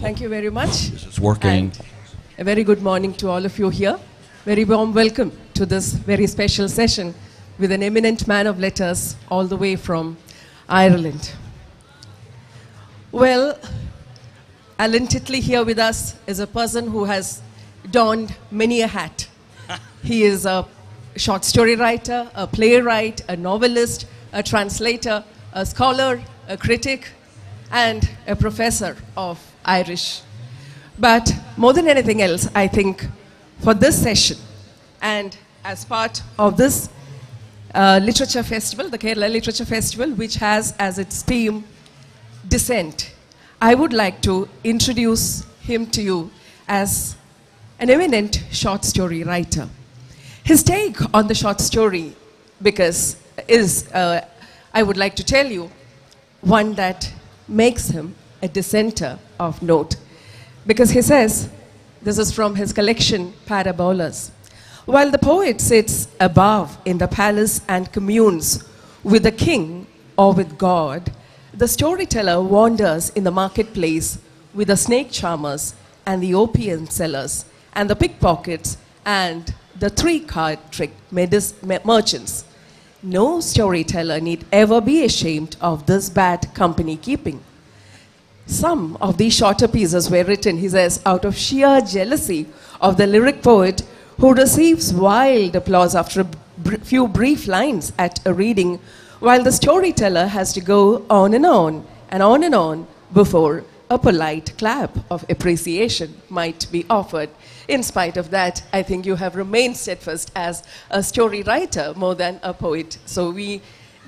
Thank you very much. This is working. And a very good morning to all of you here. Very warm welcome to this very special session with an eminent man of letters all the way from Ireland. Well, Allan Titli here with us is a person who has donned many a hat. He is a short story writer, a playwright, a novelist, a translator, a scholar, a critic, and a professor of Irish. But more than anything else, I think for this session and as part of this literature festival, the Kerala Literature Festival, which has as its theme dissent, I would like to introduce him to you as an eminent short story writer. His take on the short story is, I would like to tell you, one that makes him a dissenter of note. Because he says, this is from his collection, Parabolas, while the poet sits above in the palace and communes with the king or with God, the storyteller wanders in the marketplace with the snake charmers and the opium sellers and the pickpockets and the three-card trick merchants. No storyteller need ever be ashamed of this bad company keeping. Some of these shorter pieces were written, he says, out of sheer jealousy of the lyric poet who receives wild applause after a few brief lines at a reading, while the storyteller has to go on and on and on and on before a polite clap of appreciation might be offered. In spite of that, I think you have remained steadfast as a story writer more than a poet. So we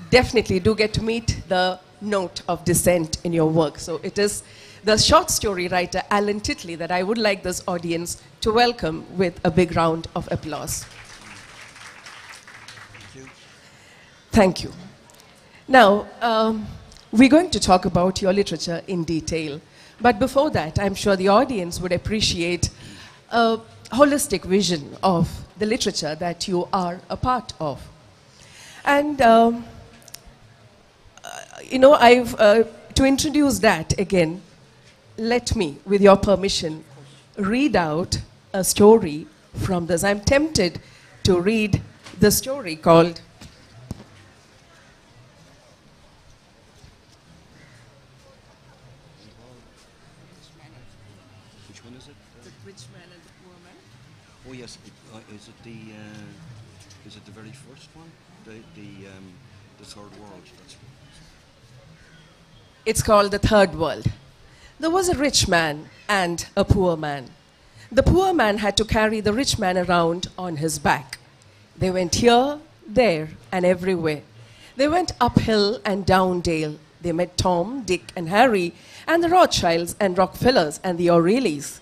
definitely do get to meet the note of dissent in your work. So it is the short story writer Allan Titli that I would like this audience to welcome with a big round of applause. Thank you. Thank you. Now, we're going to talk about your literature in detail. But before that, I'm sure the audience would appreciate a holistic vision of the literature that you are a part of. And, you know, to introduce that again, let me, with your permission, read out a story from this. I'm tempted to read the story called Which one is it? The Rich Man and the Poor Man. Oh yes, is it the very first one? The Third World. That's It's called The Third World. There was a rich man and a poor man. The poor man had to carry the rich man around on his back. They went here, there, and everywhere. They went uphill and down dale. They met Tom, Dick, and Harry, and the Rothschilds and Rockefellers and the O'Reillys.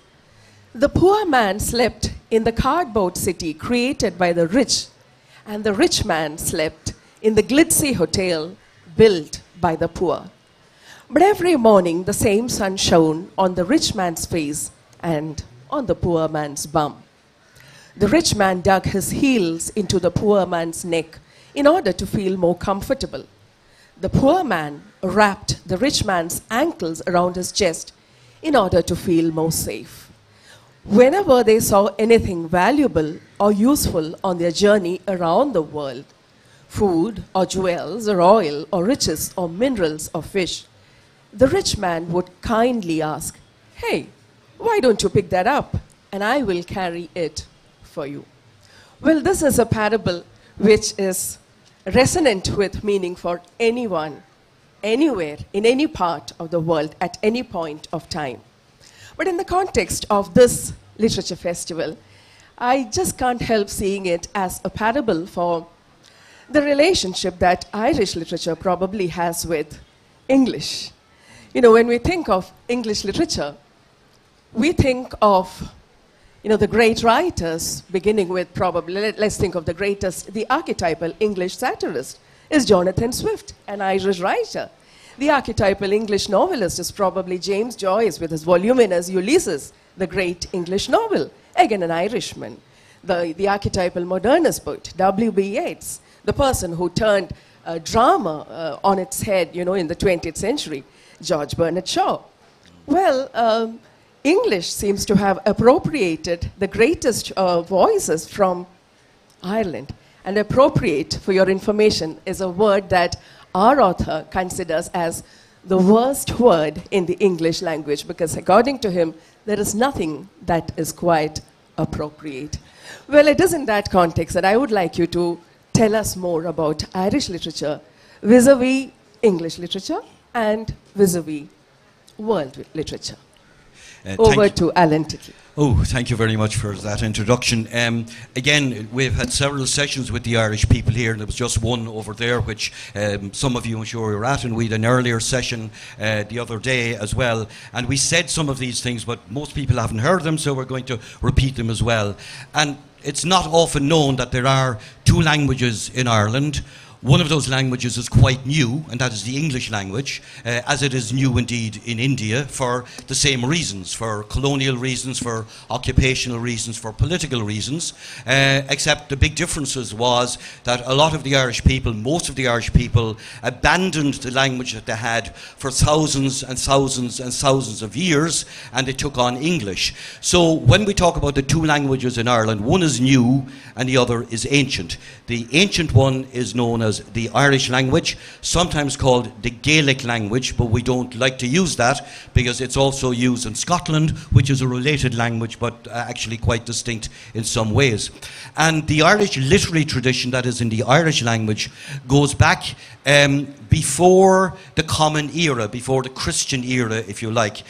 The poor man slept in the cardboard city created by the rich, and the rich man slept in the glitzy hotel built by the poor. But every morning the same sun shone on the rich man's face and on the poor man's bum. The rich man dug his heels into the poor man's neck in order to feel more comfortable. The poor man wrapped the rich man's ankles around his chest in order to feel more safe. Whenever they saw anything valuable or useful on their journey around the world, food or jewels or oil or riches or minerals or fish, the rich man would kindly ask, "Hey, why don't you pick that up and I will carry it for you?" Well, this is a parable which is resonant with meaning for anyone, anywhere, in any part of the world, at any point of time. But in the context of this literature festival, I just can't help seeing it as a parable for the relationship that Irish literature probably has with English. You know, when we think of English literature, we think of, you know, the great writers, beginning with probably, let's think of the greatest, the archetypal English satirist is Jonathan Swift, an Irish writer. The archetypal English novelist is probably James Joyce with his voluminous Ulysses, the great English novel, again an Irishman. The archetypal modernist poet, W.B. Yeats, the person who turned drama on its head, you know, in the 20th century, George Bernard Shaw. Well, English seems to have appropriated the greatest voices from Ireland. And appropriate, for your information, is a word that our author considers as the worst word in the English language, because according to him, there is nothing that is quite appropriate. Well, it is in that context that I would like you to tell us more about Irish literature vis-a-vis English literature and vis-a-vis world literature. Over to Allan Titli. Oh, thank you very much for that introduction. Again, we've had several sessions with the Irish people here, and there was just one over there, which some of you, I'm sure, were at, and we had an earlier session the other day as well. And we said some of these things, but most people haven't heard them, so we're going to repeat them as well. And it's not often known that there are two languages in Ireland. One of those languages is quite new, and that is the English language, as it is new indeed in India for the same reasons, for colonial reasons, for occupational reasons, for political reasons, except the big differences was that a lot of the Irish people, most of the Irish people, abandoned the language that they had for thousands and thousands and thousands of years, and they took on English. So when we talk about the two languages in Ireland, one is new and the other is ancient. The ancient one is known as the Irish language, sometimes called the Gaelic language, but we don't like to use that because it's also used in Scotland, which is a related language, but actually quite distinct in some ways. And the Irish literary tradition that is in the Irish language goes back before the Common Era, before the Christian era, if you like.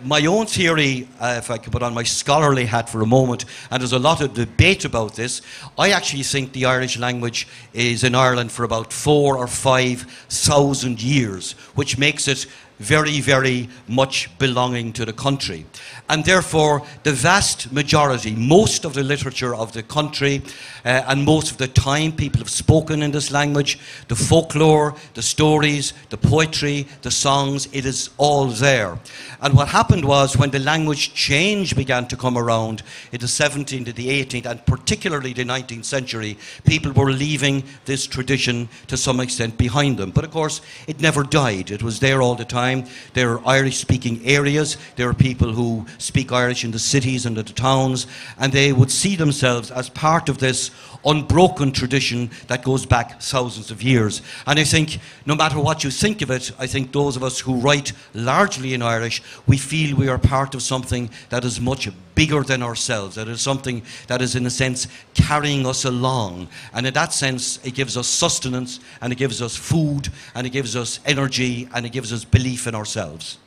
My own theory, if I could put on my scholarly hat for a moment, and there's a lot of debate about this, I actually think the Irish language is in Ireland for about 4,000 or 5,000 years, which makes it very, very much belonging to the country. And therefore, the vast majority, most of the literature of the country, and most of the time people have spoken in this language, the folklore, the stories, the poetry, the songs, it is all there. And what happened was when the language change began to come around in the 17th and the 18th, and particularly the 19th century, people were leaving this tradition to some extent behind them. But of course, it never died. It was there all the time. There are Irish-speaking areas. There are people who speak Irish in the cities and the towns, and they would see themselves as part of this unbroken tradition that goes back thousands of years. And I think, no matter what you think of it, I think those of us who write largely in Irish, we feel we are part of something that is much bigger than ourselves, that is something that is, in a sense, carrying us along. And in that sense, it gives us sustenance, and it gives us food, and it gives us energy, and it gives us belief in ourselves.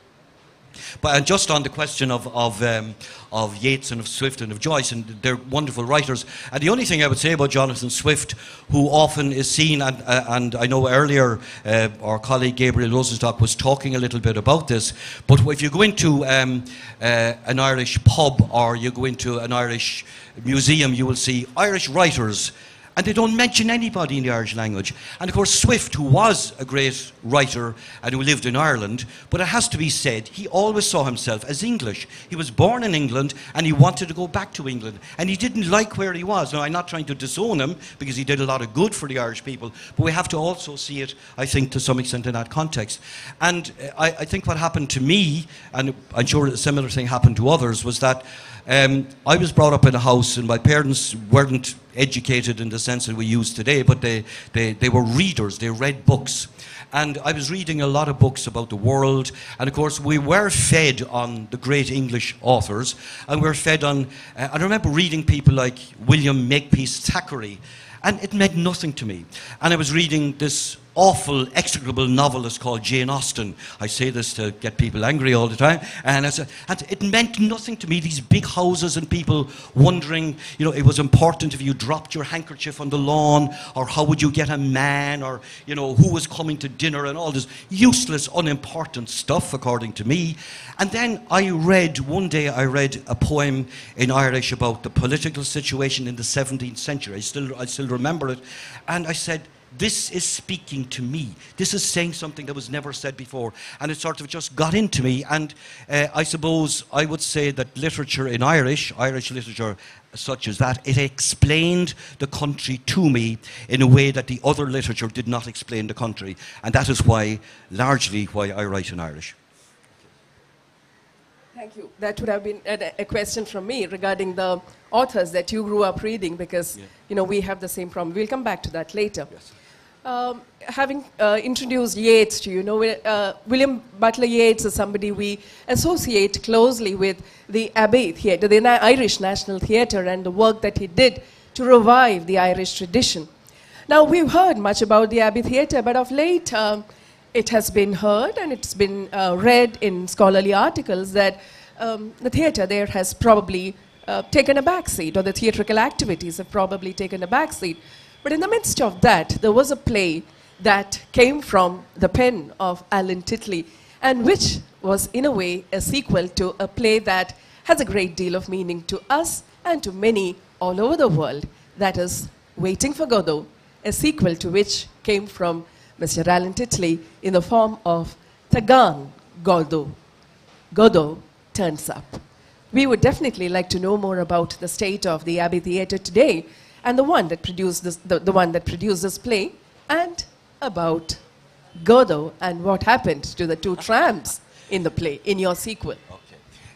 But just on the question of Yeats and of Swift and of Joyce, and they're wonderful writers. And the only thing I would say about Jonathan Swift, who often is seen, and I know earlier our colleague Gabriel Rosenstock was talking a little bit about this, but if you go into an Irish pub or you go into an Irish museum, you will see Irish writers, and they don't mention anybody in the Irish language. And of course Swift, who was a great writer and who lived in Ireland, but it has to be said, he always saw himself as English. He was born in England and he wanted to go back to England. And he didn't like where he was. Now, I'm not trying to disown him because he did a lot of good for the Irish people, but we have to also see it, I think, to some extent in that context. And I think what happened to me, and I'm sure a similar thing happened to others, was that I was brought up in a house, and my parents weren't educated in the sense that we use today, but they were readers. They read books. And I was reading a lot of books about the world, and of course we were fed on the great English authors, and we were fed on, I remember reading people like William Makepeace Thackeray, and it meant nothing to me. And I was reading this awful, execrable novelist called Jane Austen. I say this to get people angry all the time. And it meant nothing to me, these big houses and people wondering, you know, it was important if you dropped your handkerchief on the lawn, or how would you get a man, or, you know, who was coming to dinner, and all this useless, unimportant stuff, according to me. And then one day I read a poem in Irish about the political situation in the 17th century. I still remember it. And I said, this is speaking to me. This is saying something that was never said before. And it sort of just got into me. And I suppose I would say that literature in Irish literature such as that, it explained the country to me in a way that the other literature did not explain the country. And that is why, largely, why I write in Irish. Thank you. That would have been a question from me regarding the authors that you grew up reading, because you know we have the same problem. We'll come back to that later. Yes. Having introduced Yeats to you, William Butler Yeats is somebody we associate closely with the Abbey Theatre, the Irish National Theatre, and the work that he did to revive the Irish tradition. Now, we've heard much about the Abbey Theatre, but of late it has been heard and it's been read in scholarly articles that the theatre there has probably taken a backseat, or the theatrical activities have probably taken a backseat. But in the midst of that, there was a play that came from the pen of Allan Titli, and which was in a way a sequel to a play that has a great deal of meaning to us and to many all over the world. That is Waiting for Godot, a sequel to which came from Mr. Allan Titli in the form of Tagan Godot. Godot turns up. We would definitely like to know more about the state of the Abbey Theatre today, and the one that produced this play, and about Godot and what happened to the two tramps in the play, in your sequel.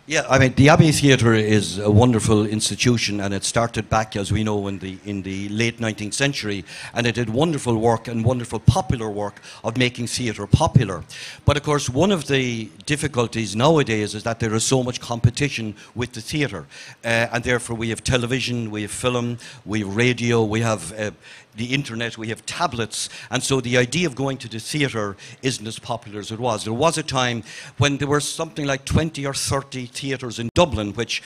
Yeah, I mean, the Abbey Theatre is a wonderful institution, and it started back, as we know, in the late 19th century, and it did wonderful work and wonderful popular work of making theatre popular. But of course, one of the difficulties nowadays is that there is so much competition with the theatre, and therefore we have television, we have film, we have radio, we have the internet, we have tablets, and so the idea of going to the theatre isn't as popular as it was. There was a time when there were something like 20 or 30 theatres in Dublin, which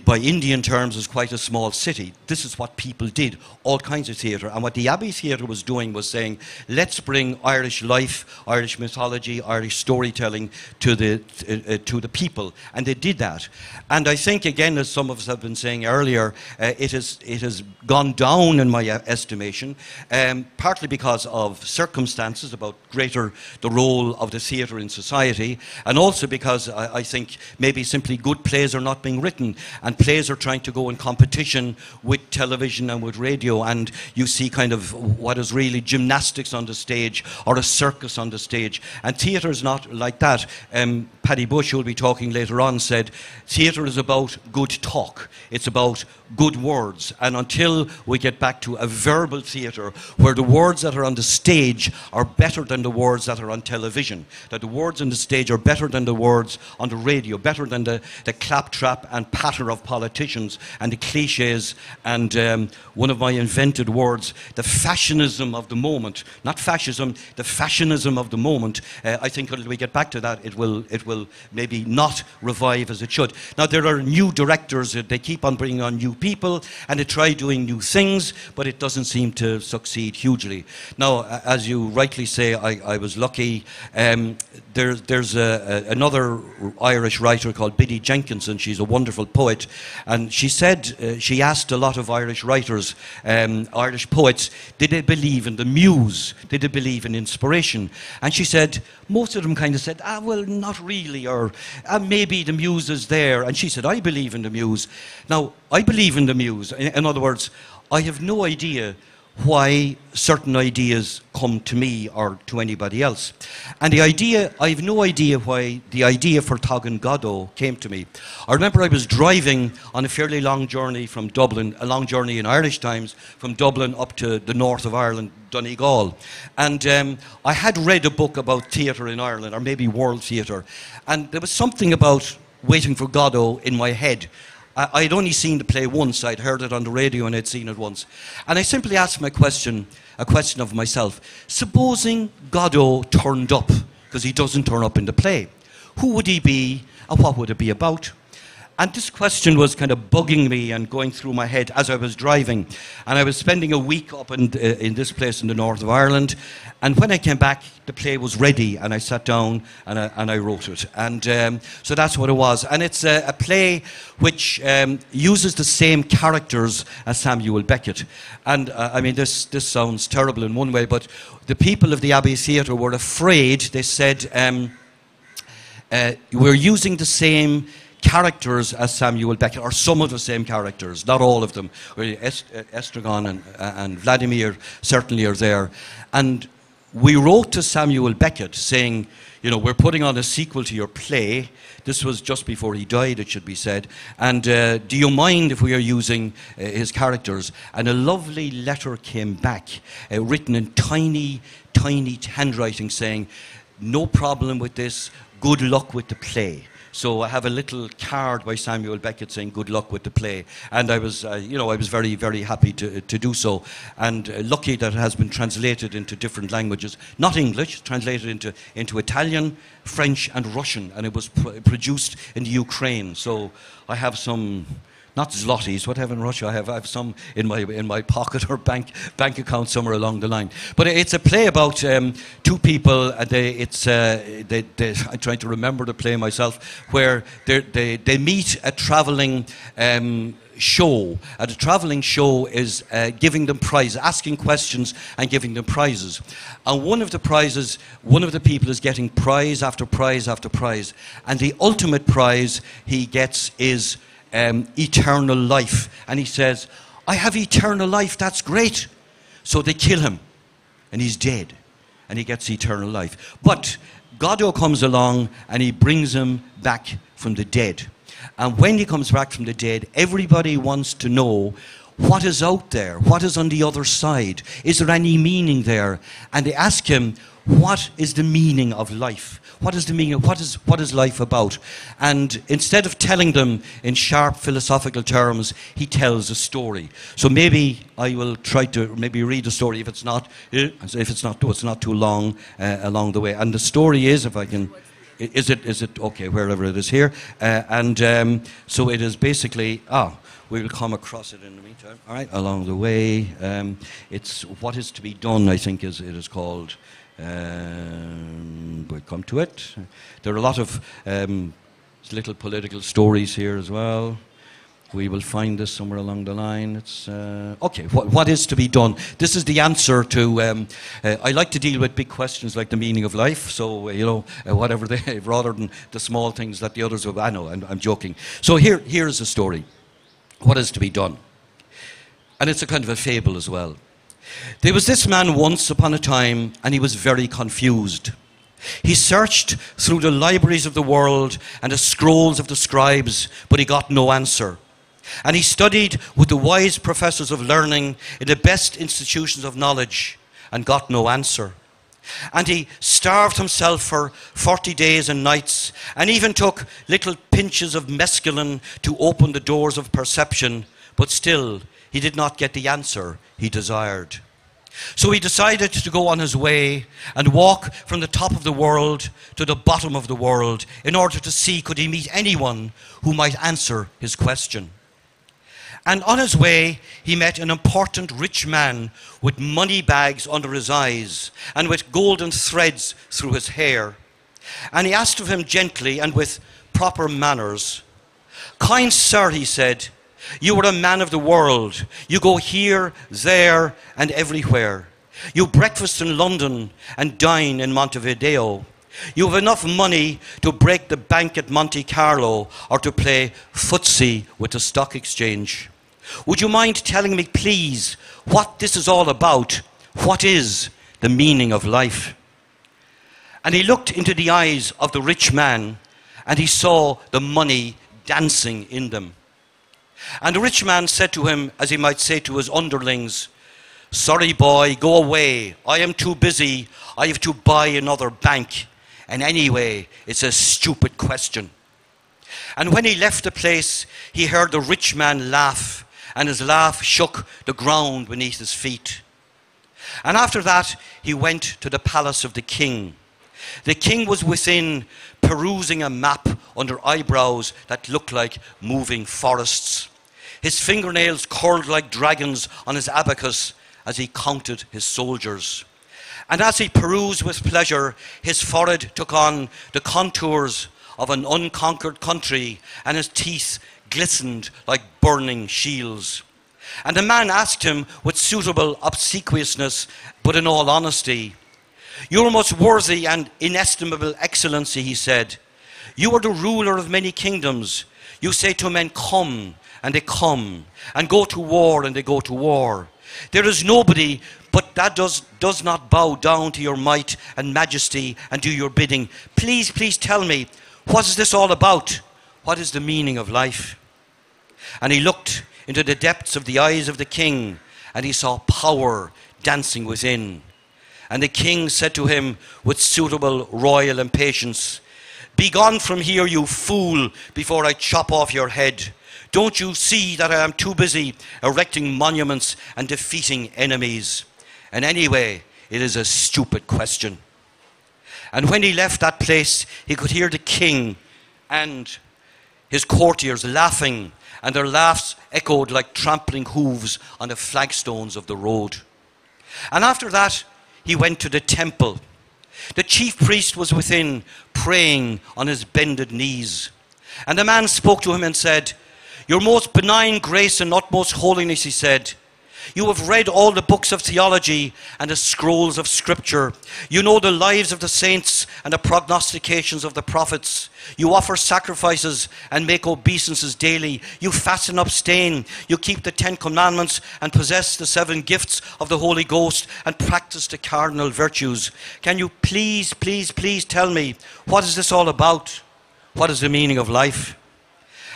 by Indian terms is quite a small city. This is what people did, all kinds of theatre. And what the Abbey Theatre was doing was saying, let's bring Irish life, Irish mythology, Irish storytelling to the people. And they did that. And I think, again, as some of us have been saying earlier, it has gone down in my estimation, partly because of circumstances about the role of the theatre in society, and also because I think maybe simply good plays are not being written, and plays are trying to go in competition with television and with radio, and you see kind of what is really gymnastics on the stage or a circus on the stage, and theatre is not like that. Paddy Bush, who will be talking later on, said theatre is about good talk, it's about good words, and until we get back to a verbal theatre where the words that are on the stage are better than the words that are on television, that the words on the stage are better than the words on the radio, better than the claptrap and patter of politicians and the cliches and one of my invented words, the fashionism of the moment, not fascism, the fashionism of the moment. I think until we get back to that, it will maybe not revive as it should. Now, there are new directors, they keep on bringing on new people, and they try doing new things, but it doesn't seem to succeed hugely. Now, as you rightly say, I was lucky. There's another Irish writer called Biddy Jenkinson. She's a wonderful poet, and she said, she asked a lot of Irish writers, Irish poets, did they believe in the muse? Did they believe in inspiration? And she said, most of them kind of said, well, not really, or maybe the muse is there. And she said, I believe in the muse. Now, I believe in the muse. In other words, I have no idea why certain ideas come to me or to anybody else. And I have no idea why the idea for Tagan Godot came to me. I remember I was driving on a fairly long journey from Dublin, a long journey in Irish times, from Dublin up to the north of Ireland, Donegal. And I had read a book about theatre in Ireland, or maybe world theatre, and there was something about Waiting for Godot in my head. I'd only seen the play once. I'd heard it on the radio and I'd seen it once. And I simply asked a question of myself. Supposing Godot turned up, because he doesn't turn up in the play, who would he be and what would it be about? And this question was kind of bugging me and going through my head as I was driving. And I was spending a week up in this place in the north of Ireland. And when I came back, the play was ready, and I sat down and I wrote it. And so that's what it was. And it's a play which uses the same characters as Samuel Beckett. And I mean, this sounds terrible in one way, but the people of the Abbey Theatre were afraid. They said, we're using the same characters as Samuel Beckett, or some of the same characters, not all of them. Estragon and Vladimir certainly are there. And we wrote to Samuel Beckett saying, you know, we're putting on a sequel to your play. This was just before he died, it should be said. And do you mind if we are using his characters? And a lovely letter came back, written in tiny, tiny handwriting saying, no problem with this, good luck with the play. So I have a little card by Samuel Beckett saying good luck with the play. And I was, I was very, very happy to do so. And lucky that it has been translated into different languages. Not English, translated into Italian, French and Russian. And it was produced in the Ukraine. So I have some, not zlotys, what I have in Russia, I have some in my pocket or bank account somewhere along the line. But it's a play about two people. I'm trying to remember the play myself, where they meet a traveling show. And the traveling show is giving them prizes, asking questions and giving them prizes. And one of the prizes, one of the people is getting prize after prize after prize. And the ultimate prize he gets is eternal life. And he says, I have eternal life, that's great. So they kill him and he's dead and he gets eternal life. But Godot comes along and he brings him back from the dead. And when he comes back from the dead, everybody wants to know what is out there, what is on the other side, is there any meaning there? And they ask him, what is the meaning of life? What is the meaning of, what is life about? And instead of telling them in sharp philosophical terms, he tells a story. So maybe I will try to maybe read a story if it's not too long along the way. And the story is, if I can, is it okay, wherever it is here. So it is basically, we will come across it in the meantime. All right, along the way. It's What Is to Be Done, I think it is called. We'll come to it. There are a lot of little political stories here as well. We will find this somewhere along the line. It's okay. What is to be done? This is the answer to. I like to deal with big questions like the meaning of life. So whatever they, rather than the small things that the others will. I know. I'm joking. So here's the story. What is to be done? And it's a kind of a fable as well. There was this man once upon a time, and he was very confused. He searched through the libraries of the world and the scrolls of the scribes, but he got no answer. And he studied with the wise professors of learning in the best institutions of knowledge and got no answer. And he starved himself for 40 days and nights and even took little pinches of mescaline to open the doors of perception, but still he did not get the answer he desired. So he decided to go on his way and walk from the top of the world to the bottom of the world in order to see could he meet anyone who might answer his question. And on his way, he met an important rich man with money bags under his eyes and with golden threads through his hair. And he asked of him gently and with proper manners, "Kind sir," he said, "you are a man of the world. You go here, there, and everywhere. You breakfast in London and dine in Montevideo. You have enough money to break the bank at Monte Carlo or to play footsie with the stock exchange. Would you mind telling me, please, what this is all about? What is the meaning of life?" And he looked into the eyes of the rich man, and he saw the money dancing in them. And the rich man said to him, as he might say to his underlings, "Sorry, boy, go away. I am too busy. I have to buy another bank. And anyway, it's a stupid question." And when he left the place, he heard the rich man laugh, and his laugh shook the ground beneath his feet. And after that, he went to the palace of the king. The king was within, perusing a map under eyebrows that looked like moving forests. His fingernails curled like dragons on his abacus as he counted his soldiers. And as he perused with pleasure, his forehead took on the contours of an unconquered country, and his teeth glistened like burning shields. And the man asked him with suitable obsequiousness, but in all honesty, "Your most worthy and inestimable excellency," he said, "you are the ruler of many kingdoms. You say to men, 'Come,' and they come, and go to war, and they go to war. There is nobody but that does not bow down to your might and majesty and do your bidding. Please, please tell me, what is this all about? What is the meaning of life? And he looked into the depths of the eyes of the king, and he saw power dancing within. And the king said to him with suitable royal impatience, "Begone from here, you fool, before I chop off your head. Don't you see that I am too busy erecting monuments and defeating enemies? And anyway, it is a stupid question." And when he left that place, he could hear the king and his courtiers laughing, and their laughs echoed like trampling hooves on the flagstones of the road. And after that, he went to the temple. The chief priest was within, praying on his bended knees. And the man spoke to him and said, "Your most benign grace and utmost holiness," he said, "you have read all the books of theology and the scrolls of scripture. You know the lives of the saints and the prognostications of the prophets. You offer sacrifices and make obeisances daily. You fast and abstain. You keep the 10 commandments and possess the 7 gifts of the Holy Ghost and practice the cardinal virtues. Can you please, please, please tell me, what is this all about? What is the meaning of life?"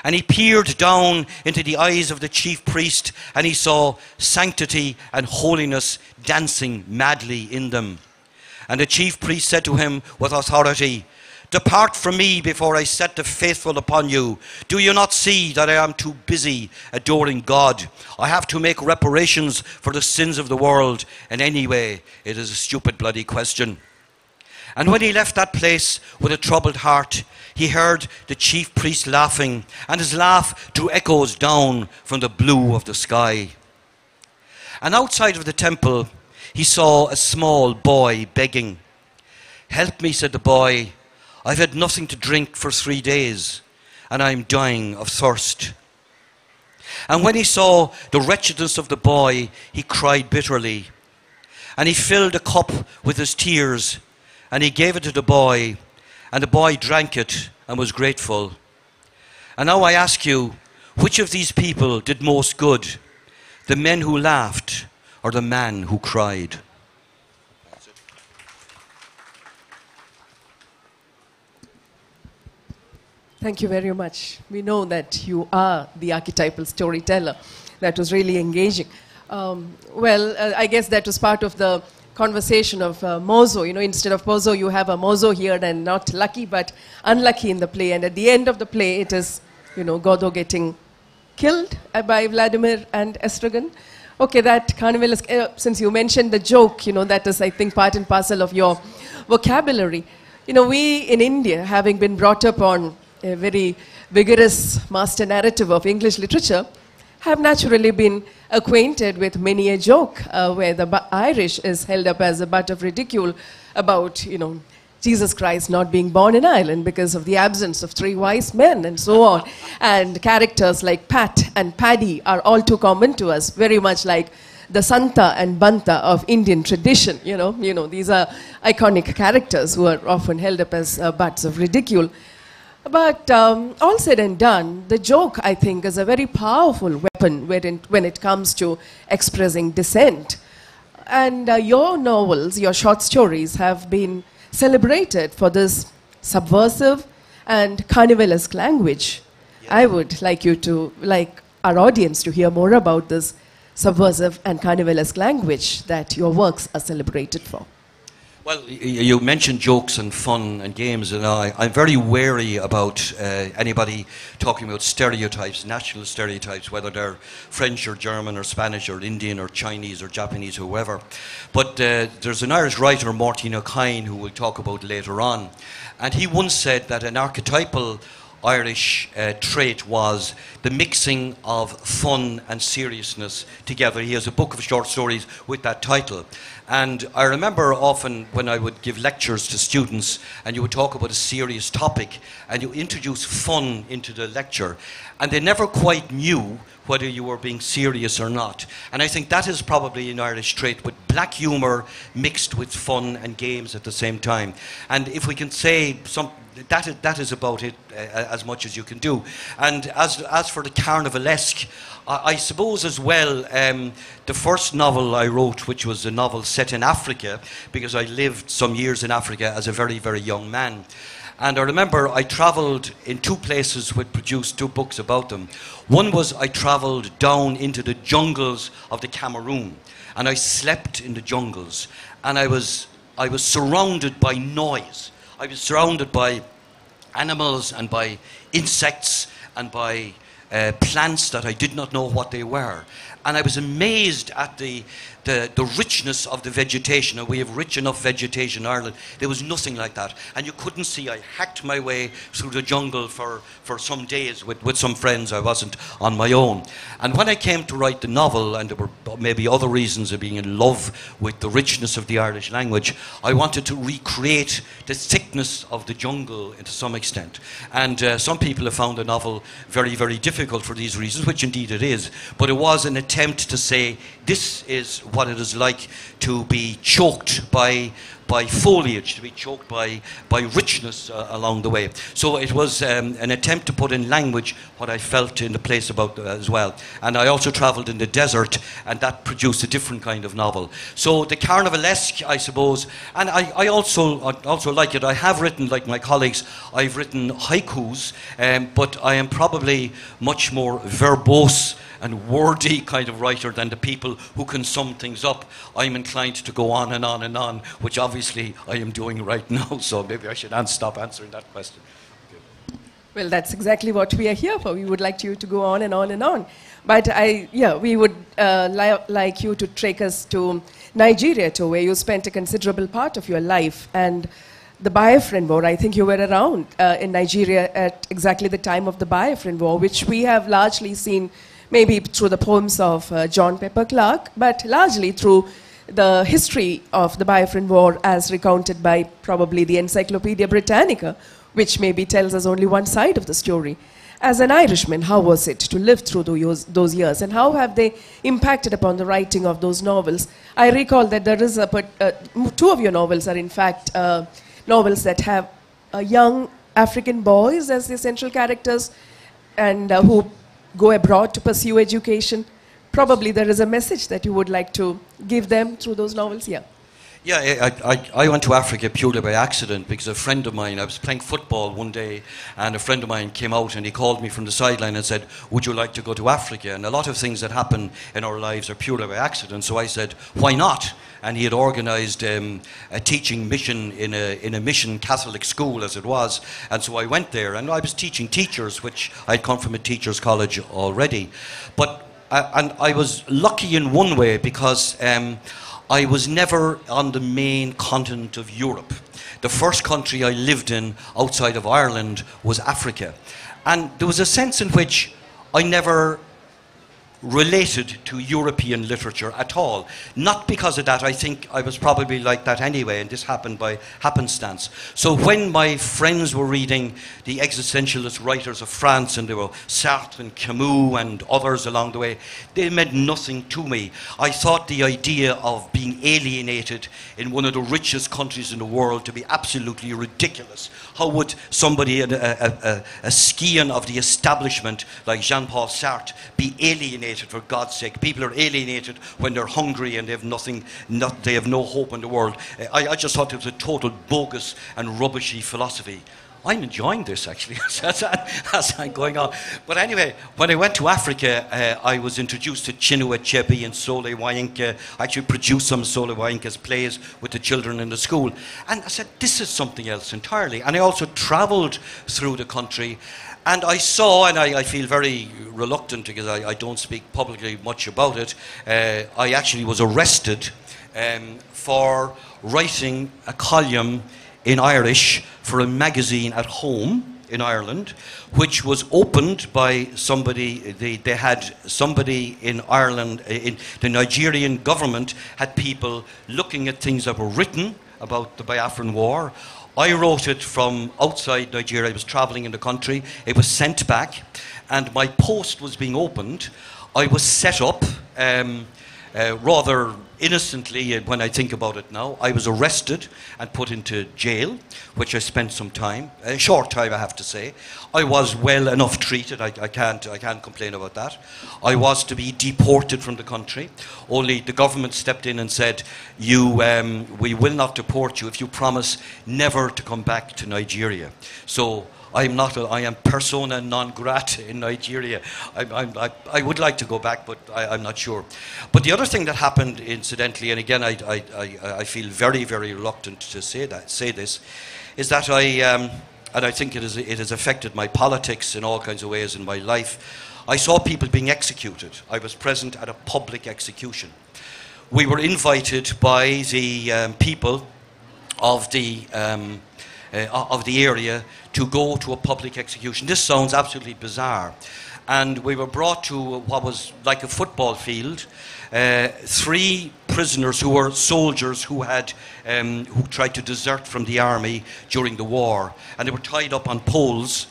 And he peered down into the eyes of the chief priest, and he saw sanctity and holiness dancing madly in them. And the chief priest said to him with authority, "Depart from me before I set the faithful upon you. Do you not see that I am too busy adoring God? I have to make reparations for the sins of the world, and anyway, it is a stupid bloody question." And when he left that place with a troubled heart, he heard the chief priest laughing, and his laugh drew echoes down from the blue of the sky. And outside of the temple, he saw a small boy begging. "Help me," said the boy. "I've had nothing to drink for 3 days, and I'm dying of thirst." And when he saw the wretchedness of the boy, he cried bitterly. And he filled a cup with his tears, and he gave it to the boy, and the boy drank it and was grateful. And now I ask you, which of these people did most good? The men who laughed or the man who cried? Thank you very much. We know that you are the archetypal storyteller. That was really engaging. I guess that was part of the conversation of mozo. You know, instead of pozo, you have a mozo here, and not lucky but unlucky in the play. And at the end of the play, it is, you know, Godot getting killed by Vladimir and Estragon. Okay, that carnival is, since you mentioned the joke, you know, that is, I think, part and parcel of your vocabulary. You know, we in India, having been brought up on a very vigorous master narrative of English literature, have naturally been acquainted with many a joke where the Irish is held up as a butt of ridicule about, you know, Jesus Christ not being born in Ireland because of the absence of 3 wise men and so on. And characters like Pat and Paddy are all too common to us, very much like the Santa and Banta of Indian tradition. You know, these are iconic characters who are often held up as butts of ridicule. But all said and done, the joke, I think, is a very powerful weapon when it comes to expressing dissent. And your novels, your short stories, have been celebrated for this subversive and carnivalesque language. Yeah. I would like our audience to hear more about this subversive and carnivalesque language that your works are celebrated for. Well, you mentioned jokes and fun and games, and I'm very wary about anybody talking about stereotypes, national stereotypes, whether they're French or German or Spanish or Indian or Chinese or Japanese, whoever. But there's an Irish writer, Martin O'Kine, who we'll talk about later on, and he once said that an archetypal Irish trait was the mixing of fun and seriousness together. He has a book of short stories with that title. And I remember often when I would give lectures to students and you would talk about a serious topic and you introduce fun into the lecture, and they never quite knew whether you were being serious or not. And I think that is probably an Irish trait, with black humour mixed with fun and games at the same time. And if we can say that is about it, as much as you can do. And as for the carnivalesque, I suppose as well, the first novel I wrote, which was a novel set in Africa, because I lived some years in Africa as a very, very young man. And I remember I travelled in two places which produced two books about them. One was I travelled down into the jungles of the Cameroon, and I slept in the jungles, and I was surrounded by noise. I was surrounded by animals and by insects and by plants that I did not know what they were. And I was amazed at the richness of the vegetation. And we have rich enough vegetation in Ireland. There was nothing like that. And you couldn't see. I hacked my way through the jungle for some days with some friends. I wasn't on my own. And when I came to write the novel, and there were maybe other reasons of being in love with the richness of the Irish language, I wanted to recreate the thickness of the jungle to some extent. And some people have found the novel very, very difficult for these reasons, which indeed it is. But it was an attempt to say, this is what it is like to be choked by foliage, to be choked by richness along the way. So it was an attempt to put in language what I felt in the place about as well. And I also travelled in the desert, and that produced a different kind of novel. So the carnivalesque, I suppose, and I also like it. I have written, like my colleagues, I've written haikus, but I am probably much more verbose and wordy kind of writer than the people who can sum things up. I'm inclined to go on and on and on, which obviously I am doing right now, so maybe I should stop answering that question. Okay. Well, that's exactly what we are here for. We would like you to go on and on and on. But we would like you to take us to Nigeria, to where you spent a considerable part of your life. And the Biafran War, I think you were around in Nigeria at exactly the time of the Biafran War, which we have largely seen maybe through the poems of John Pepper Clark, but largely through the history of the Biafran War as recounted by probably the Encyclopedia Britannica, which maybe tells us only one side of the story. As an Irishman, how was it to live through those years, and how have they impacted upon the writing of those novels? I recall that there is two of your novels are in fact novels that have young African boys as the central characters, and who go abroad to pursue education. Probably there is a message that you would like to give them through those novels. Yeah, I went to Africa purely by accident because a friend of mine, I was playing football one day, and a friend of mine came out and he called me from the sideline and said, would you like to go to Africa? And a lot of things that happen in our lives are purely by accident, so I said, why not? And he had organised a teaching mission in a mission Catholic school, as it was, and so I went there, and I was teaching teachers, which I'd come from a teachers' college already. But and I was lucky in one way because I was never on the main continent of Europe. The first country I lived in outside of Ireland was Africa. And there was a sense in which I never related to European literature at all. Not because of that, I think I was probably like that anyway, and this happened by happenstance. So when my friends were reading the existentialist writers of France, and there were Sartre and Camus and others along the way, they meant nothing to me. I thought the idea of being alienated in one of the richest countries in the world to be absolutely ridiculous. How would somebody, a scion of the establishment like Jean-Paul Sartre, be alienated? For God's sake, people are alienated when they're hungry and they have nothing, they have no hope in the world. I just thought it was a total bogus and rubbishy philosophy. I'm enjoying this actually as I'm going on. But anyway, when I went to Africa, I was introduced to Chinua Achebe and Sole Wainka. I actually produced some Sole Wainka's plays with the children in the school. And I said, this is something else entirely. And I also travelled through the country. And I saw, and I feel very reluctant because I don't speak publicly much about it, I actually was arrested for writing a column in Irish for a magazine at home in Ireland, which was opened by somebody, they had somebody in Ireland, in the Nigerian government had people looking at things that were written about the Biafran War. I wrote it from outside Nigeria. I was travelling in the country. It was sent back, and my post was being opened. I was set up rather innocently, when I think about it now, I was arrested and put into jail, which I spent some time, a short time I have to say. I was well enough treated, I can't complain about that. I was to be deported from the country, only the government stepped in and said, we will not deport you if you promise never to come back to Nigeria. So I am persona non grata in Nigeria. I would like to go back, but I'm not sure. But the other thing that happened, incidentally, and again, I feel very, very reluctant to say this, is that and I think it has affected my politics in all kinds of ways in my life. I saw people being executed. I was present at a public execution. We were invited by the people of the area to go to a public execution. This sounds absolutely bizarre. And we were brought to what was like a football field. 3 prisoners who were soldiers who tried to desert from the army during the war. And they were tied up on poles,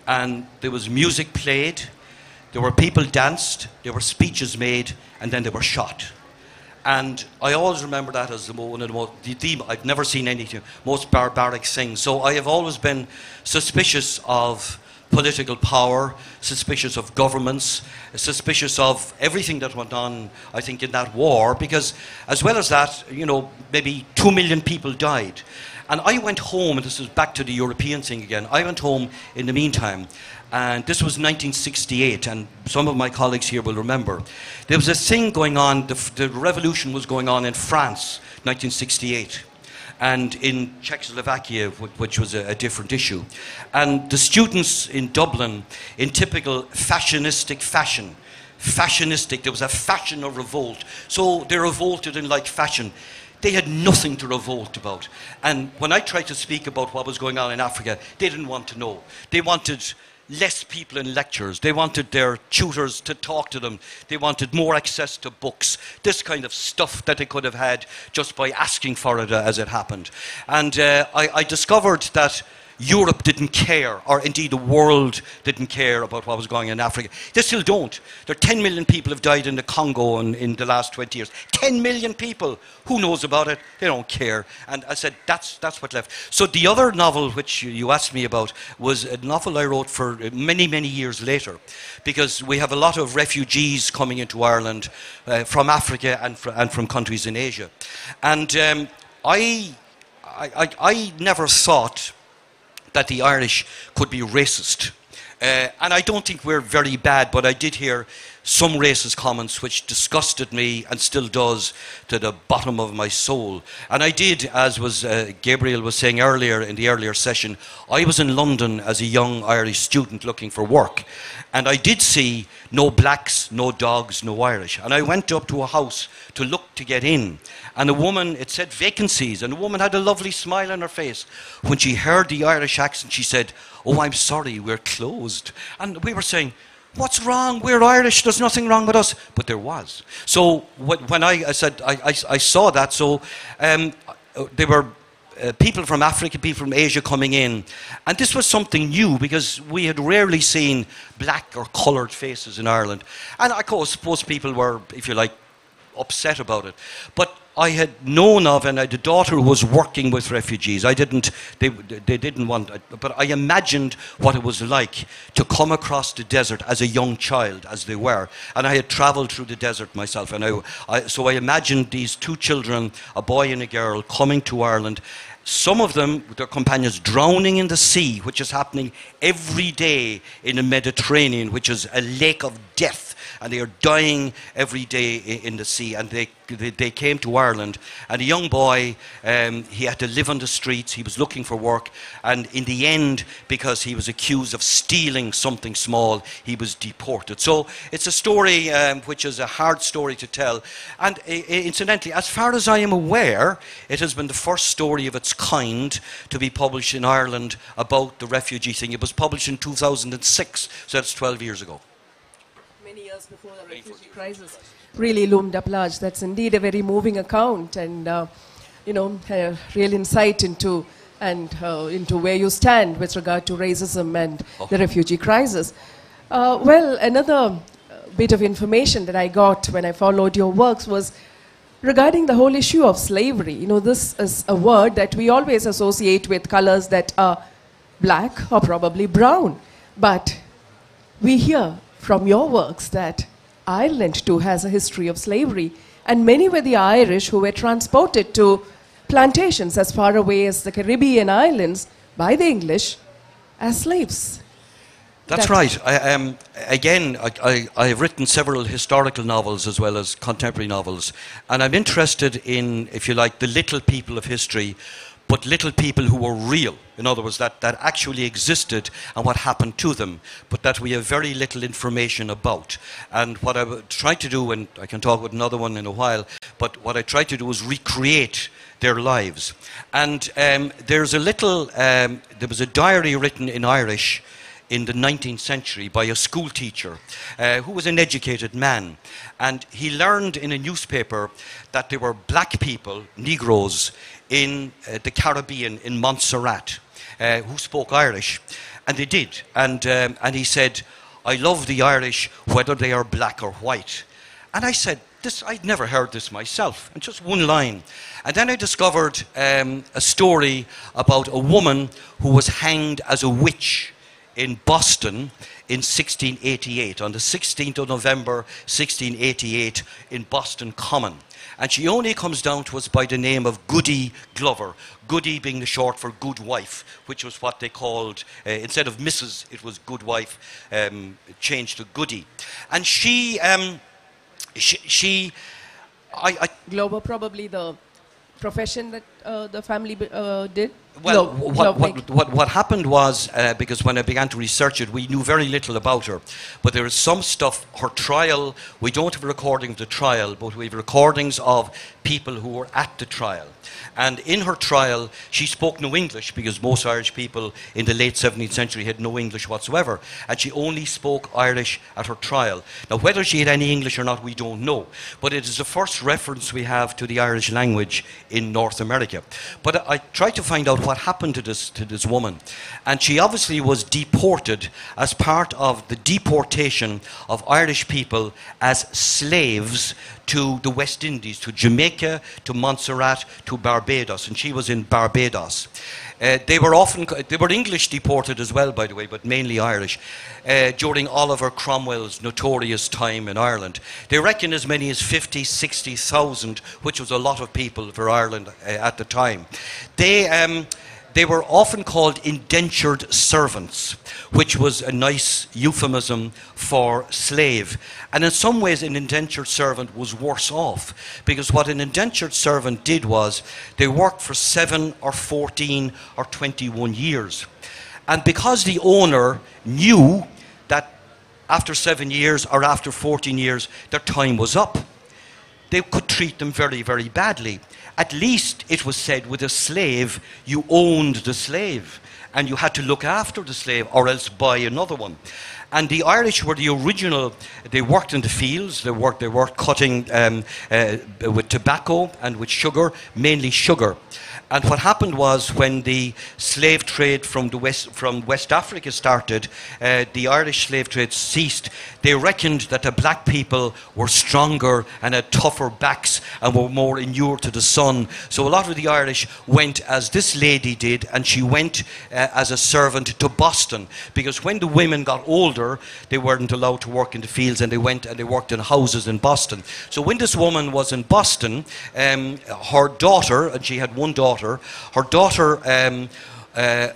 and there was music played, there were people danced, there were speeches made, and then they were shot. And I always remember that as one of the most, I've never seen anything, most barbaric things. So I have always been suspicious of political power, suspicious of governments, suspicious of everything that went on, I think, in that war, because as well as that, maybe 2 million people died. And I went home, and this is back to the European thing again, I went home in the meantime, and this was 1968, and some of my colleagues here will remember. There was a thing going on, the revolution was going on in France, 1968. And in Czechoslovakia, which was a different issue. And the students in Dublin, in typical fashionistic fashion, there was a fashion of revolt. So they revolted in like fashion. They had nothing to revolt about. And when I tried to speak about what was going on in Africa, they didn't want to know. They wanted less people in lectures. They wanted their tutors to talk to them. They wanted more access to books. This kind of stuff that they could have had just by asking for it as it happened. And I discovered that Europe didn't care, or indeed the world didn't care about what was going on in Africa. They still don't. There are 10 million people have died in the Congo in the last 20 years. 10 million people. Who knows about it? They don't care. And I said, that's what left. So the other novel which you asked me about was a novel I wrote for many, many years later, because we have a lot of refugees coming into Ireland from Africa and from countries in Asia. And I never thought that the Irish could be racist. And I don't think we're very bad, but I did hear some racist comments which disgusted me and still does to the bottom of my soul. And I did, as was Gabriel was saying earlier in the earlier session, I was in London as a young Irish student looking for work. And I did see no blacks, no dogs, no Irish. And I went up to a house to look to get in. And a woman, it said vacancies, and a woman had a lovely smile on her face. When she heard the Irish accent, she said, "Oh, I'm sorry, we're closed." And we were saying, "What's wrong? We're Irish, there's nothing wrong with us." But there was. So when I said, I saw that, so there were people from Africa, people from Asia coming in. And this was something new, because we had rarely seen black or coloured faces in Ireland. And of course, most people were, if you like, upset about it. But I had known of, and I had a daughter who was working with refugees. They didn't want, but I imagined what it was like to come across the desert as a young child, as they were. And I had travelled through the desert myself. And so I imagined these 2 children, a boy and a girl, coming to Ireland. Some of them, their companions, drowning in the sea, which is happening every day in the Mediterranean, which is a lake of death. And they are dying every day in the sea. And they came to Ireland. And a young boy, he had to live on the streets. He was looking for work. And in the end, because he was accused of stealing something small, he was deported. So it's a story which is a hard story to tell. And incidentally, as far as I am aware, it has been the first story of its kind to be published in Ireland about the refugee thing. It was published in 2006, so that's 12 years ago. Many years before the refugee crisis really loomed up large. That's indeed a very moving account, and a real insight into where you stand with regard to racism and the refugee crisis. Well, another bit of information that I got when I followed your works was regarding the whole issue of slavery. You know, this is a word that we always associate with colors that are black or probably brown. But we hear from your works that Ireland too has a history of slavery, and many were the Irish who were transported to plantations as far away as the Caribbean islands by the English as slaves. That's right. I have written several historical novels as well as contemporary novels, and I'm interested in, if you like, the little people of history, but little people who were real. In other words, that actually existed and what happened to them, but that we have very little information about. And what I tried to do, and I can talk with another one in a while, but what I tried to do was recreate their lives. And there's a little, there was a diary written in Irish in the 19th century by a school teacher who was an educated man. And he learned in a newspaper that there were black people, Negroes, in the Caribbean, in Montserrat, who spoke Irish. And they did. And he said, "I love the Irish, whether they are black or white." And I said, I'd never heard this myself, and just one line. And then I discovered a story about a woman who was hanged as a witch in Boston in 1688, on the 16th of November 1688 in Boston Common. And she only comes down to us by the name of Goody Glover, Goody being the short for good wife, which was what they called, instead of Mrs., it was good wife, changed to Goody. And Glover, probably the profession that the family did? Well, what happened was, because when I began to research it, we knew very little about her. But there is some stuff, her trial, we don't have a recording of the trial, but we have recordings of people who were at the trial. And in her trial, she spoke no English, because most Irish people in the late 17th century had no English whatsoever. And she only spoke Irish at her trial. Now, whether she had any English or not, we don't know. But it is the first reference we have to the Irish language in North America. But I tried to find out what happened to this woman. And she obviously was deported as part of the deportation of Irish people as slaves to the West Indies, to Jamaica, to Montserrat, to Barbados, and she was in Barbados. They were English deported as well, by the way, but mainly Irish, during Oliver Cromwell's notorious time in Ireland. They reckon as many as 50, 60,000, which was a lot of people for Ireland at the time. They were often called indentured servants, which was a nice euphemism for slave. And in some ways, an indentured servant was worse off, because what an indentured servant did was they worked for 7 or 14 or 21 years. And because the owner knew that after 7 years or after 14 years, their time was up, they could treat them very, very badly. At least, it was said, with a slave, you owned the slave, and you had to look after the slave or else buy another one. And the Irish were the original. They worked in the fields. They worked cutting with tobacco and with sugar, mainly sugar. And what happened was, when the slave trade from West Africa started, the Irish slave trade ceased. They reckoned that the black people were stronger and had tougher backs and were more inured to the sun. So a lot of the Irish went as this lady did, and she went as a servant to Boston, because when the women got older, they weren't allowed to work in the fields, and they went and they worked in houses in Boston. So when this woman was in Boston, her daughter, and she had one daughter, her daughter had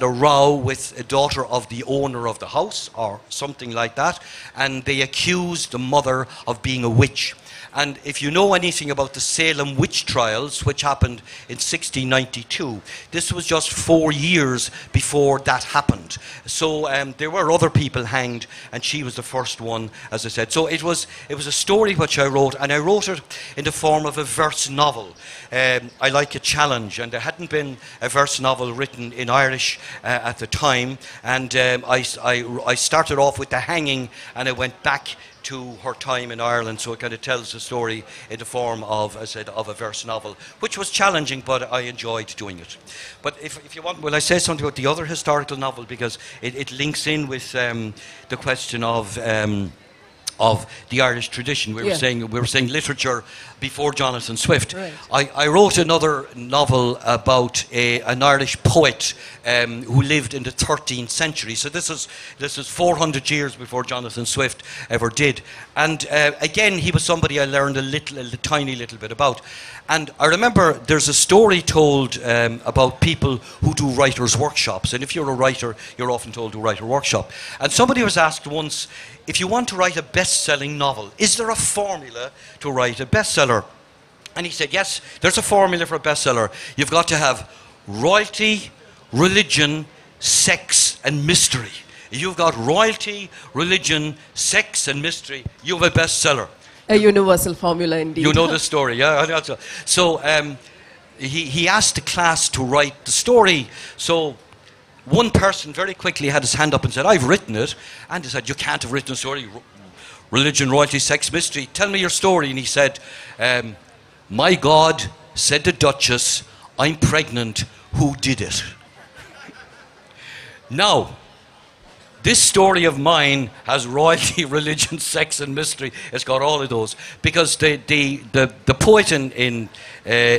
a row with a daughter of the owner of the house, or something like that, and they accused the mother of being a witch. And if you know anything about the Salem witch trials, which happened in 1692, this was just 4 years before that happened. So there were other people hanged, and she was the first one, as I said. So it was a story which I wrote, and I wrote it in the form of a verse novel. I like a challenge, and there hadn't been a verse novel written in Irish at the time. And I started off with the hanging, and I went back to her time in Ireland, so it kind of tells the story in the form of, as I said, of a verse novel, which was challenging, but I enjoyed doing it. But if you want, will I say something about the other historical novel, because it links in with the question of of the Irish tradition. We were saying literature before Jonathan Swift. Right. I wrote another novel about an Irish poet who lived in the 13th century. So this is 400 years before Jonathan Swift ever did. And again, he was somebody I learned a tiny little bit about. And I remember there's a story told about people who do writers' workshops. And if you're a writer, you're often told to write a workshop. And somebody was asked once, if you want to write a best-selling novel, is there a formula to write a bestseller? And he said, yes, there's a formula for a bestseller. You've got to have royalty, religion, sex, and mystery. If you've got royalty, religion, sex, and mystery, you have a bestseller. A universal formula indeed. You know the story, yeah? So he asked the class to write the story. So one person very quickly had his hand up and said, I've written it. And he said, you can't have written a story. Religion, royalty, sex, mystery. Tell me your story. And he said, my God, said the Duchess, I'm pregnant. Who did it? Now, this story of mine has royalty, religion, sex, and mystery. It's got all of those. Because the poet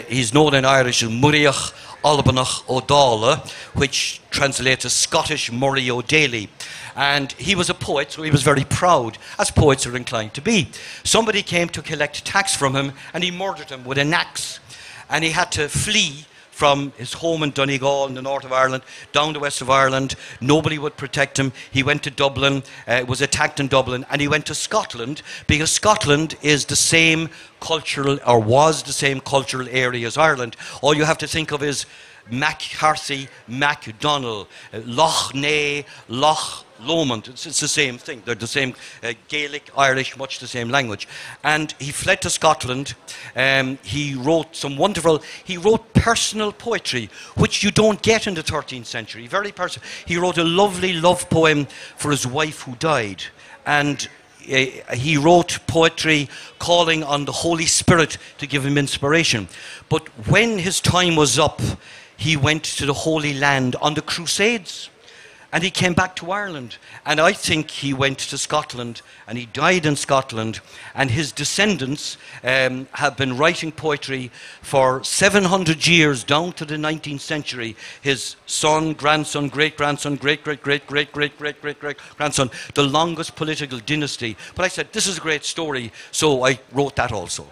he's known in Irish as Muriach Albanach O'Dala, which translates as Scottish Murray O'Daly. And he was a poet, so he was very proud, as poets are inclined to be. Somebody came to collect tax from him, and he murdered him with an axe. And he had to flee from his home in Donegal in the north of Ireland, down the west of Ireland. Nobody would protect him. He went to Dublin, was attacked in Dublin, and he went to Scotland, because Scotland is the same cultural, or was the same cultural area as Ireland. All you have to think of is MacCarthy, MacDonald, Loch Ness, Loch Lomond. It's the same thing. They're the same Gaelic, Irish, much the same language. And he fled to Scotland. He wrote he wrote personal poetry, which you don't get in the 13th century. Very personal. He wrote a lovely love poem for his wife who died. And he wrote poetry calling on the Holy Spirit to give him inspiration. But when his time was up, he went to the Holy Land on the Crusades. And he came back to Ireland. And I think he went to Scotland, and he died in Scotland. And his descendants have been writing poetry for 700 years, down to the 19th century. His son, grandson, great-grandson, great-great-great-great-great-great-great-grandson, the longest political dynasty. But I said, this is a great story, so I wrote that also.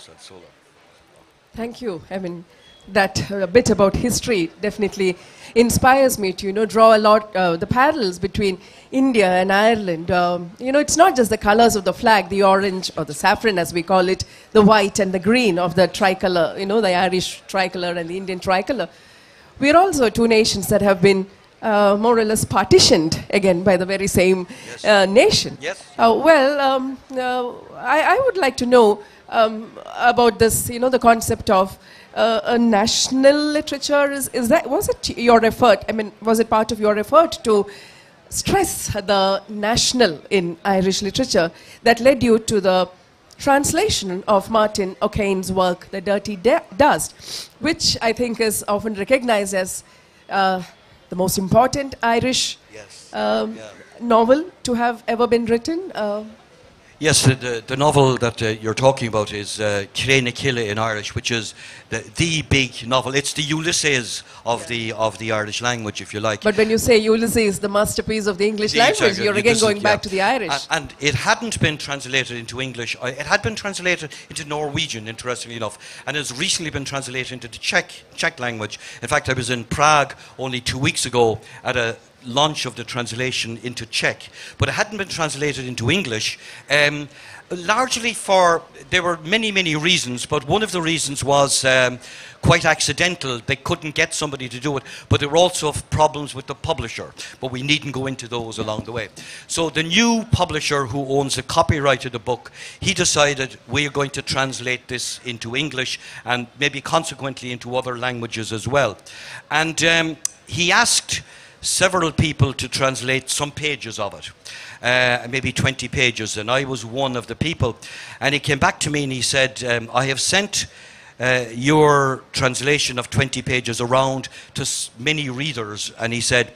Thank you. I mean, that bit about history definitely inspires me to, draw a lot the parallels between India and Ireland. It's not just the colors of the flag, the orange or the saffron as we call it, the white and the green of the tricolor, the Irish tricolor and the Indian tricolor. We're also two nations that have been more or less partitioned again by the very same nation. Yes. I would like to know about this, the concept of a national literature. Was it your effort? I mean, was it part of your effort to stress the national in Irish literature that led you to the translation of Martin O'Kane's work, The Dirty Dust, which I think is often recognized as the most important Irish novel to have ever been written? Yes, the novel that you're talking about is Craine Killa in Irish, which is the big novel. It's the Ulysses of the Irish language, if you like. But when you say Ulysses, the masterpiece of the English language, you're again going back to the Irish. And it hadn't been translated into English. It had been translated into Norwegian, interestingly enough, and has recently been translated into the Czech language. In fact, I was in Prague only 2 weeks ago at a launch of the translation into Czech, but it hadn't been translated into English, largely there were many reasons, but one of the reasons was quite accidental. They couldn't get somebody to do it, but there were also problems with the publisher, but we needn't go into those along the way. So the new publisher who owns the copyright of the book, he decided we're going to translate this into English and maybe consequently into other languages as well. And he asked several people to translate some pages of it, maybe 20 pages, and I was one of the people. And he came back to me and he said, I have sent your translation of 20 pages around to many readers, and he said,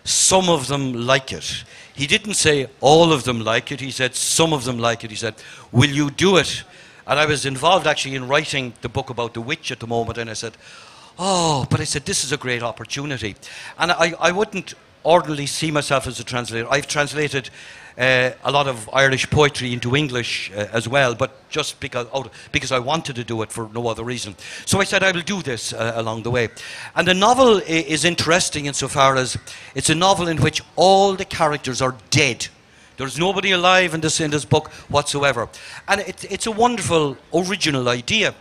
some of them like it. He didn't say all of them like it. He said some of them like it. He said, will you do it? And I was involved actually in writing the book about the witch at the moment, and I said, oh, but I said, this is a great opportunity. And I wouldn't ordinarily see myself as a translator. I've translated a lot of Irish poetry into English as well, but just because I wanted to do it for no other reason. So I said I will do this along the way. And the novel is interesting insofar as it's a novel in which all the characters are dead. There's nobody alive in this book whatsoever. And it's a wonderful original idea.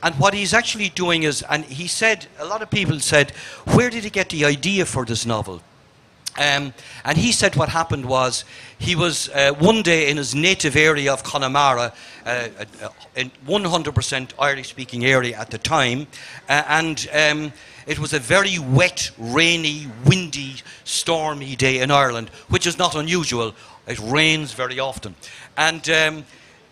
And what he's actually doing is, and he said, a lot of people said, where did he get the idea for this novel? And he said what happened was, he was one day in his native area of Connemara, in 100% Irish-speaking area at the time, and it was a very wet, rainy, windy, stormy day in Ireland, which is not unusual. It rains very often. And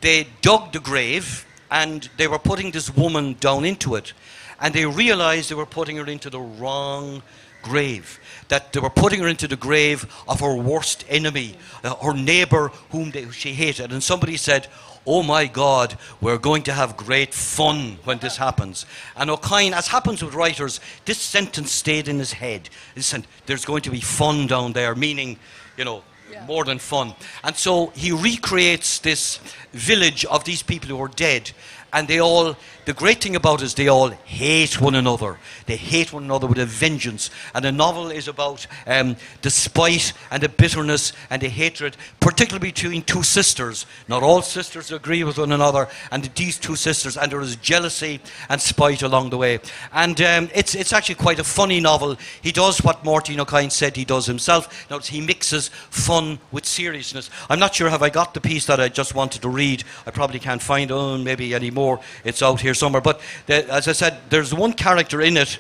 they dug the grave, and they were putting this woman down into it, and they realized they were putting her into the wrong grave, that they were putting her into the grave of her worst enemy, her neighbour whom she hated. And somebody said, oh my God, we're going to have great fun when this happens. And O'Kane, as happens with writers, this sentence stayed in his head. Listen, there's going to be fun down there, meaning, you know, more than fun. And so he recreates this village of these people who are dead, and they all, the great thing about it is they all hate one another. They hate one another with a vengeance. And the novel is about the spite and the bitterness and the hatred, particularly between two sisters. Not all sisters agree with one another, and these two sisters, and there is jealousy and spite along the way. And it's actually quite a funny novel. He does what Martin O'Kane said he does himself. Notice he mixes fun with seriousness. I'm not sure have I got the piece that I just wanted to read. I probably can't find it, maybe anymore. It's out here somewhere. But as I said, there's one character in it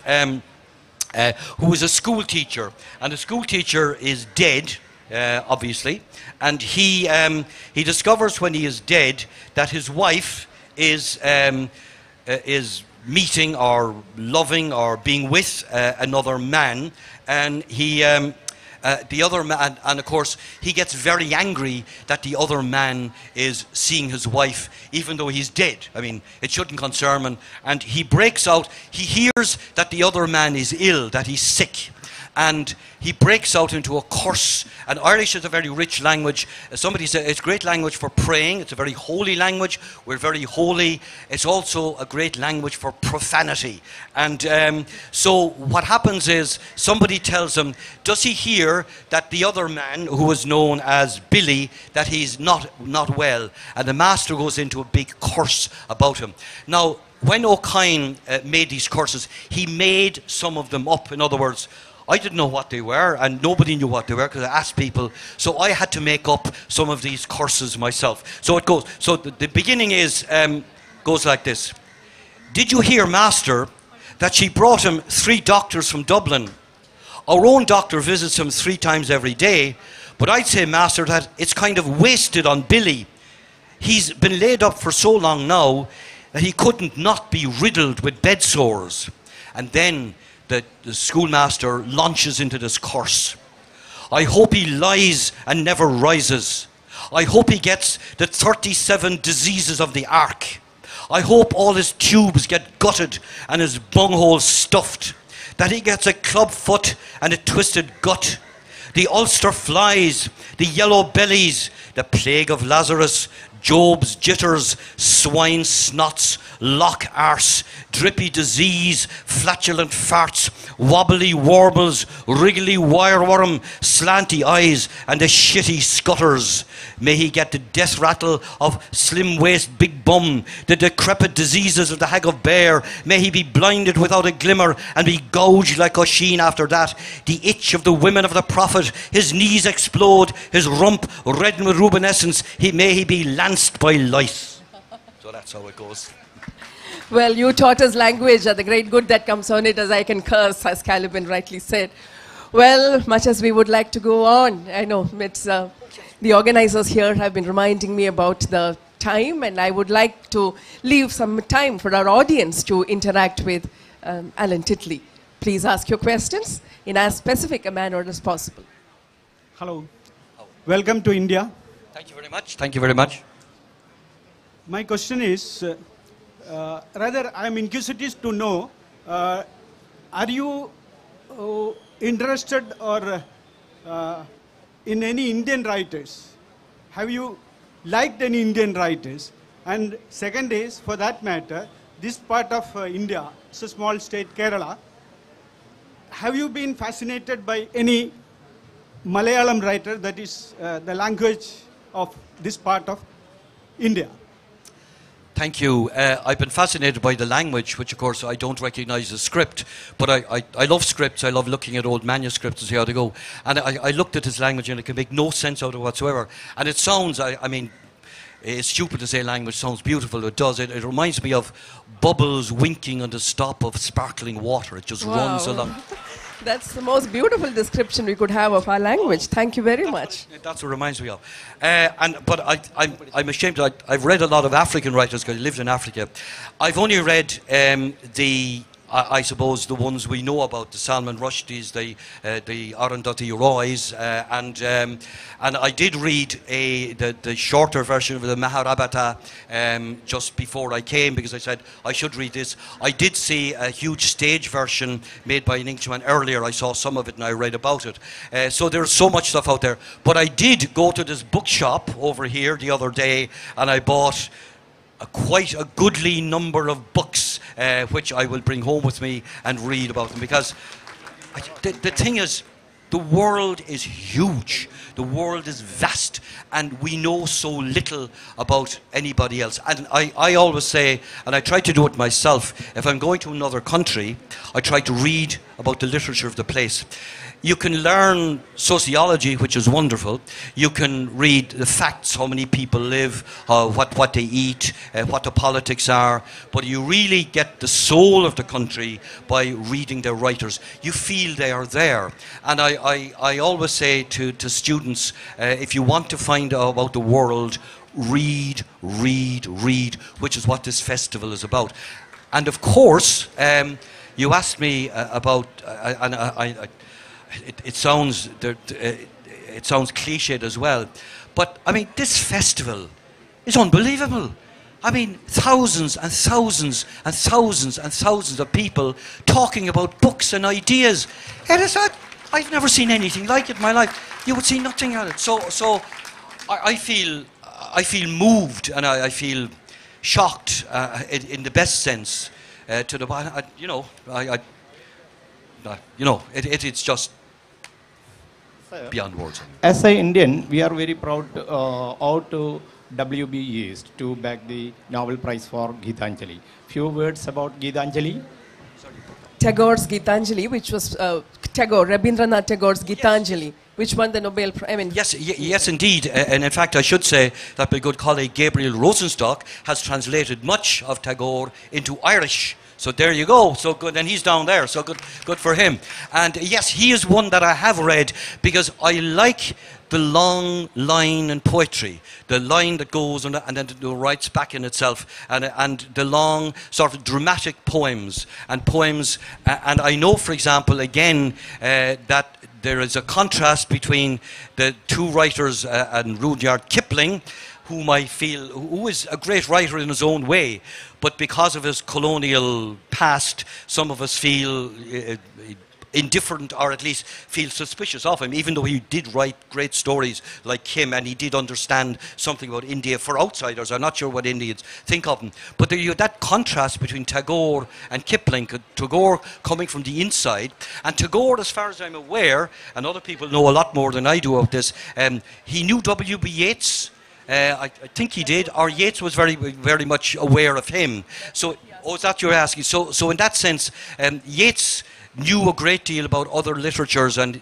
who is a school teacher, and the school teacher is dead, obviously, and he discovers when he is dead that his wife is meeting or loving or being with another man, and he the other man, and of course he gets very angry that the other man is seeing his wife even though he's dead. I mean, it shouldn't concern him, and he breaks out. He hears that the other man is ill, that he's sick, and he breaks out into a curse. And Irish is a very rich language. Somebody said it's a great language for praying. It's a very holy language. We're very holy. It's also a great language for profanity. And so what happens is, somebody tells him, does he hear that the other man, who is known as Billy, that he's not well? And the master goes into a big curse about him. Now, when O'Kane made these curses, he made some of them up. In other words, I didn't know what they were, and nobody knew what they were because I asked people. So I had to make up some of these curses myself. So it goes. So the beginning goes like this. Did you hear, Master, that she brought him 3 doctors from Dublin? Our own doctor visits him 3 times every day, but I'd say, Master, that it's kind of wasted on Billy. He's been laid up for so long now that he couldn't not be riddled with bed sores. And then the schoolmaster launches into this curse. I hope he lies and never rises. I hope he gets the 37 diseases of the ark. I hope all his tubes get gutted and his bunghole stuffed. That he gets a club foot and a twisted gut. The Ulster flies, the yellow bellies, the plague of Lazarus, Job's jitters, swine snots, lock arse, drippy disease, flatulent farts, wobbly warbles, wriggly wireworm, slanty eyes, and the shitty scutters. May he get the death rattle of slim waist big bum, the decrepit diseases of the hag of bear. May he be blinded without a glimmer and be gouged like Oisin after that. The itch of the women of the prophet, his knees explode, his rump redden with rubenescence. May he be lanced by lice. So that's how it goes. Well, you taught us language and the great good that comes on it, as I can curse, as Caliban rightly said. Well, much as we would like to go on, I know it's, the organizers here have been reminding me about the time, and I would like to leave some time for our audience to interact with Allan Titli. Please ask your questions in as specific a manner as possible. Hello. Welcome to India. Thank you very much. Thank you very much. My question is, rather I am inquisitive to know, are you interested or in any Indian writers? Have you liked any Indian writers? And second is, for that matter, this part of India, it's a small state, Kerala. Have you been fascinated by any Malayalam writer, that is the language of this part of India? Thank you. I've been fascinated by the language, which of course I don't recognize as script, but I love scripts. I love looking at old manuscripts to see how they go. And I looked at this language and it can make no sense out of it whatsoever. And it sounds, I mean, it's stupid to say language sounds beautiful. It does. It reminds me of bubbles winking on the stop of sparkling water. It just runs along. That's the most beautiful description we could have of our language. Thank you very much. That's what it reminds me of. But I'm ashamed. I've read a lot of African writers because I lived in Africa. I've only read I suppose the ones we know about, the Salman Rushdies, the Arundhati Roys, and I did read the shorter version of the Mahabharata just before I came, because I said I should read this. I did see a huge stage version made by an Englishman earlier. I saw some of it and I read about it. So there's so much stuff out there. But I did go to this bookshop over here the other day and I bought quite a goodly number of books, which I will bring home with me and read about them, because the thing is, the world is huge, the world is vast, and we know so little about anybody else. And I always say, and I try to do it myself, if I'm going to another country, I try to read about the literature of the place. You can learn sociology, which is wonderful. You can read the facts, how many people live, what they eat, what the politics are. But you really get the soul of the country by reading their writers. You feel they are there. And I always say to students, if you want to find out about the world, read, which is what this festival is about. And of course, you asked me about, it sounds cliched as well, but I mean, this festival is unbelievable. I mean, thousands and thousands and thousands and thousands of people talking about books and ideas. It is that I've never seen anything like it in my life. You would see nothing at it. So I feel moved and I feel shocked in the best sense to the it's just beyond words. As an Indian, we are very proud to WB East to back the Nobel Prize for Gitanjali. Few words about Gitanjali. Tagore's Gitanjali, which was Rabindranath Tagore's Gitanjali, which won the Nobel Prize. I mean, yes, indeed. And in fact, I should say that my good colleague Gabriel Rosenstock has translated much of Tagore into Irish. So there you go. So good, and he's down there. So good for him. And yes, he is one that I have read because I like the long line in poetry, the line that goes and then it writes back in itself, and the long sort of dramatic poems and I know, for example, again that there is a contrast between the two writers and Rudyard Kipling, whom I feel, who is a great writer in his own way, but because of his colonial past, some of us feel indifferent, or at least feel suspicious of him, even though he did write great stories like him, and he did understand something about India for outsiders. I'm not sure what Indians think of him. But there you have that contrast between Tagore and Kipling, Tagore coming from the inside, and Tagore, as far as I'm aware, and other people know a lot more than I do about this, he knew W.B. Yeats. I think he did, or Yeats was very, very much aware of him. So, is that you're asking? So in that sense, Yeats knew a great deal about other literatures, and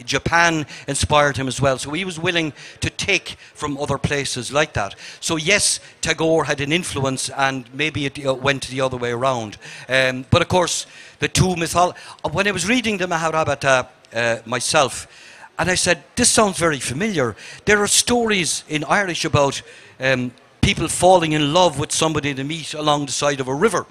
Japan inspired him as well. So he was willing to take from other places like that. So yes, Tagore had an influence, and maybe it went the other way around. But of course, the two when I was reading the Mahabharata myself, and I said, this sounds very familiar. There are stories in Irish about people falling in love with somebody they meet along the side of a river,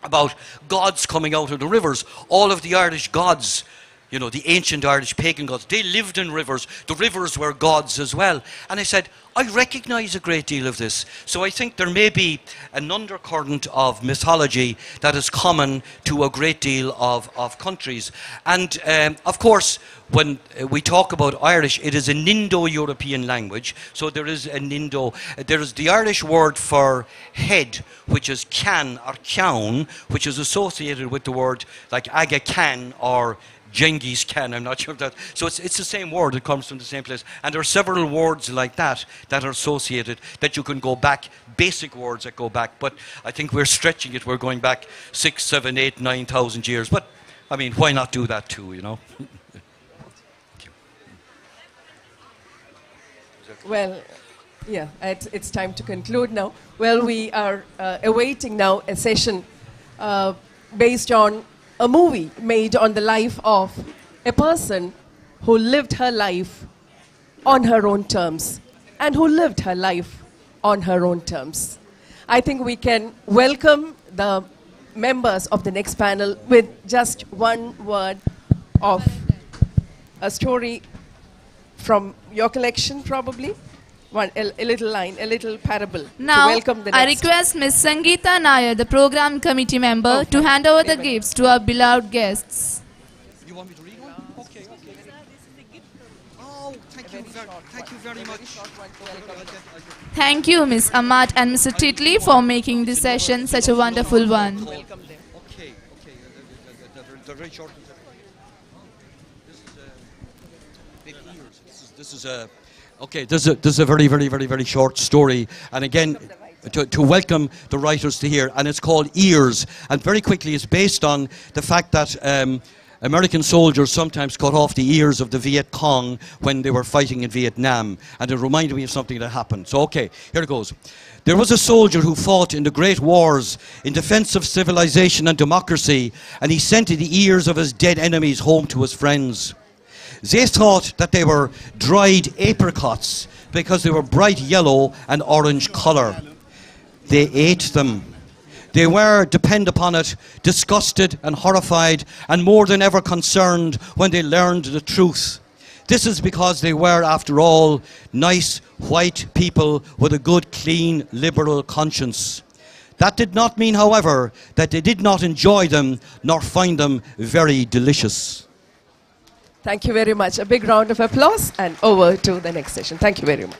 about gods coming out of the rivers. All of the Irish gods you know, the ancient Irish pagan gods, they lived in rivers. The rivers were gods as well. And I said, I recognize a great deal of this. So I think there may be an undercurrent of mythology that is common to a great deal of countries. And of course, when we talk about Irish, it is an Indo-European language. So there is there is the Irish word for head, which is can or ceann, which is associated with the word like Aga Khan or Genghis Khan, I'm not sure of that. So it's the same word, it comes from the same place. And there are several words like that that are associated, that you can go back, basic words that go back. But I think we're stretching it, we're going back 6, 7, 8, 9,000 years. But, I mean, why not do that too, you know? Well, yeah, it's time to conclude now. Well, we are awaiting now a session based on a movie made on the life of a person who lived her life on her own terms and who lived her life on her own terms. I think we can welcome the members of the next panel with just one word of a story from your collection, probably. A little line, a little parable. Now, to welcome the I next. request Ms. Sangeeta Nair, the program committee member, to hand over the gifts to our beloved guests. You want me to read one? Okay, okay. Oh, thank you very much. Thank you, Ms. Amaatt and Mr. Titley, for making this session such a wonderful one. Okay, okay. They're very short. This is a... Okay, this is a very, very, very, very short story. And again, to welcome the writers to here. And it's called Ears. And very quickly, it's based on the fact that American soldiers sometimes cut off the ears of the Viet Cong when they were fighting in Vietnam. And it reminded me of something that happened. So, okay, here it goes. There was a soldier who fought in the great wars in defense of civilization and democracy. And he sent the ears of his dead enemies home to his friends. They thought that they were dried apricots because they were bright yellow and orange colour. They ate them. They were, depend upon it, disgusted and horrified and more than ever concerned when they learned the truth. This is because they were, after all, nice white people with a good, clean, liberal conscience. That did not mean, however, that they did not enjoy them nor find them very delicious. Thank you very much. A big round of applause and over to the next session. Thank you very much.